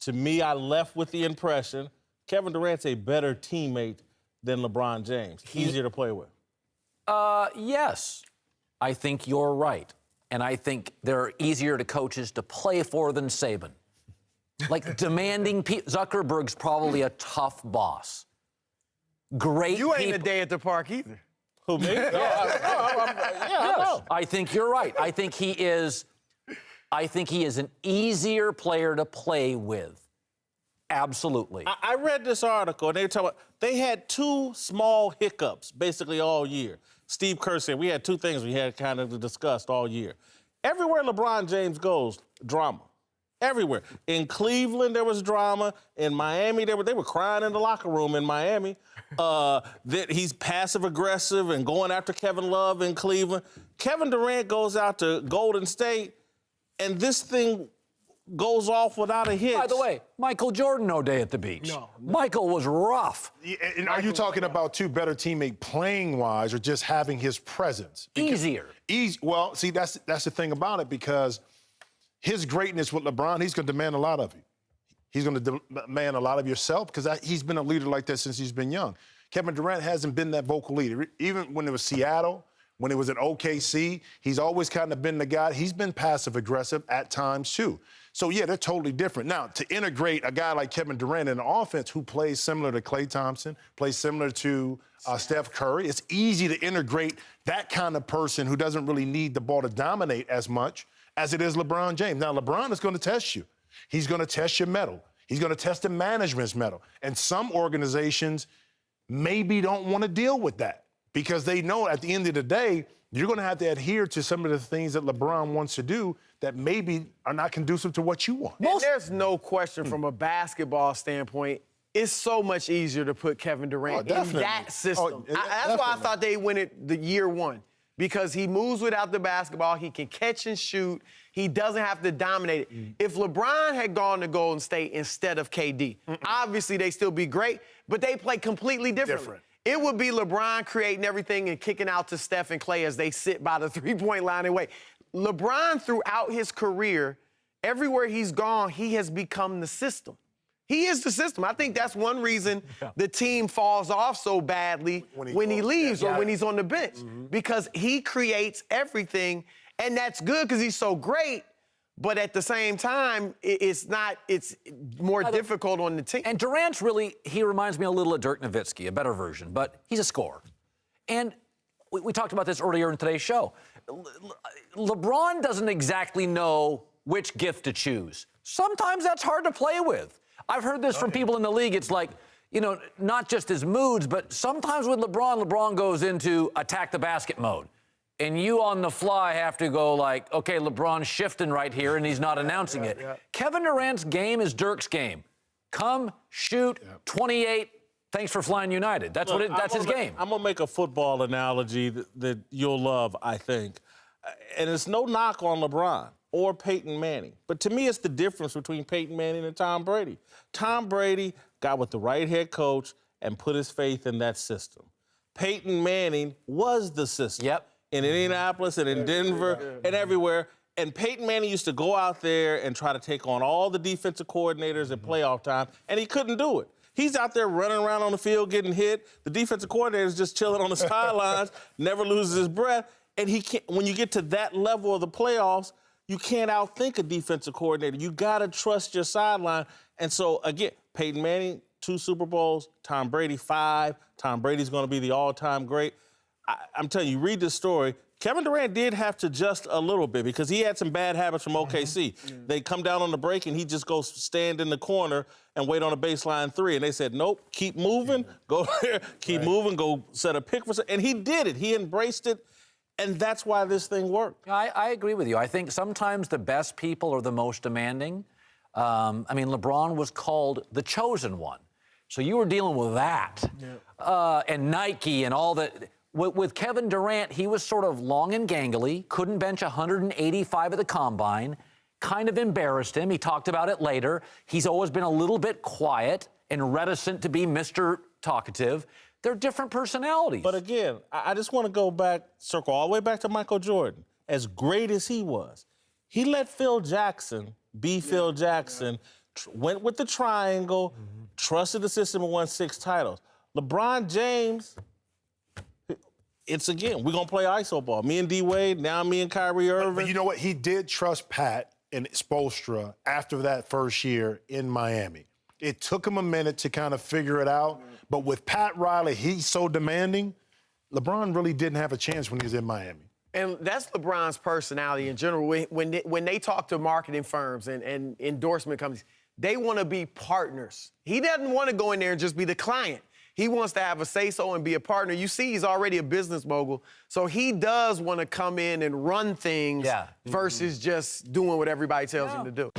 To me, I left with the impression Kevin Durant's a better teammate than LeBron James. Easier to play with. Yes, I think you're right. And I think they're easier to coaches to play for than Saban. Like demanding Zuckerberg's probably a tough boss. Great You ain't people. a day at the park either. Who, me? I know. I think you're right. I think he is an easier player to play with. Absolutely. I read this article, and they were talking about they had two small hiccups basically all year. Steve Kerr said we had two things we had kind of discussed all year. Everywhere LeBron James goes, drama. Everywhere. In Cleveland, there was drama. In Miami, they were crying in the locker room in Miami. That he's passive-aggressive and going after Kevin Love in Cleveland. Kevin Durant goes out to Golden State, and this thing goes off without a hitch. By the way, Michael Jordan, no day at the beach. No. Michael was rough. And are you talking about two better teammate playing-wise or just having his presence? Easier. Well, see, that's the thing about it, because his greatness with LeBron, he's going to demand a lot of you. He's going to demand a lot of yourself because he's been a leader like that since he's been young. Kevin Durant hasn't been that vocal leader. Even when it was Seattle, when it was at OKC, he's always kind of been the guy. He's been passive-aggressive at times, too. So, yeah, they're totally different. Now, to integrate a guy like Kevin Durant in an offense who plays similar to Klay Thompson, plays similar to Steph Curry, it's easy to integrate that kind of person who doesn't really need the ball to dominate as much as it is LeBron James. Now, LeBron is going to test you. He's going to test your mettle. He's going to test the management's mettle. And some organizations maybe don't want to deal with that because they know at the end of the day, you're going to have to adhere to some of the things that LeBron wants to do that maybe are not conducive to what you want. And there's no question from a basketball standpoint, it's so much easier to put Kevin Durant in that system. That's why I thought they win it the year one. Because he moves without the basketball, he can catch and shoot, he doesn't have to dominate it. If LeBron had gone to Golden State instead of KD, obviously they'd still be great, but they play completely differently. It would be LeBron creating everything and kicking out to Steph and Klay as they sit by the three-point line and wait. LeBron, throughout his career, everywhere he's gone, he has become the system. He is the system. I think that's one reason the team falls off so badly when he leaves or when he's on the bench. Because he creates everything, and that's good because he's so great, but at the same time, it's more difficult on the team. And Durant's he reminds me a little of Dirk Nowitzki, a better version, but he's a scorer. And we talked about this earlier in today's show. LeBron doesn't exactly know which gift to choose. Sometimes that's hard to play with. I've heard this from people in the league. It's like, not just his moods, but sometimes with LeBron goes into attack the basket mode. And you on the fly have to go like, okay, LeBron's shifting right here, and he's not announcing it. Kevin Durant's game is Dirk's game. Come, shoot, 28, thanks for flying United. That's his game. I'm going to make a football analogy that you'll love, I think. And it's no knock on LeBron or Peyton Manning. But to me, it's the difference between Peyton Manning and Tom Brady. Tom Brady got with the right head coach and put his faith in that system. Peyton Manning was the system. In Indianapolis and in Denver and everywhere. And Peyton Manning used to go out there and try to take on all the defensive coordinators at playoff time, and he couldn't do it. He's out there running around on the field getting hit. The defensive coordinator's just chilling on the sidelines, never loses his breath. And he can't, when you get to that level of the playoffs, you can't outthink a defensive coordinator. You got to trust your sideline. And so, again, Peyton Manning, 2 Super Bowls, Tom Brady, 5. Tom Brady's going to be the all-time great. I'm telling you, read this story. Kevin Durant did have to adjust a little bit because he had some bad habits from OKC. They come down on the break, and he just goes stand in the corner and wait on a baseline 3. And they said, nope, keep moving, go there, keep moving, go set a pick for something. And he did it. He embraced it. And that's why this thing worked. I agree with you. I think sometimes the best people are the most demanding. LeBron was called the chosen one. So you were dealing with that. And Nike and all that. With Kevin Durant, he was sort of long and gangly, couldn't bench 185 at the combine, kind of embarrassed him. He talked about it later. He's always been a little bit quiet and reticent to be Mr. Talkative. They're different personalities. But again, I just want to circle all the way back to Michael Jordan. As great as he was, he let Phil Jackson be Phil Jackson went with the triangle, trusted the system, and won 6 titles. LeBron James, it's again, we're going to play iso ball. Me and D-Wade, now me and Kyrie Irving. But you know what? He did trust Pat and Spoelstra after that first year in Miami. It took him a minute to kind of figure it out. But with Pat Riley, he's so demanding, LeBron really didn't have a chance when he was in Miami. And that's LeBron's personality in general. When they talk to marketing firms and endorsement companies, they want to be partners. He doesn't want to go in there and just be the client. He wants to have a say-so and be a partner. You see, he's already a business mogul, so he does want to come in and run things versus just doing what everybody tells him to do.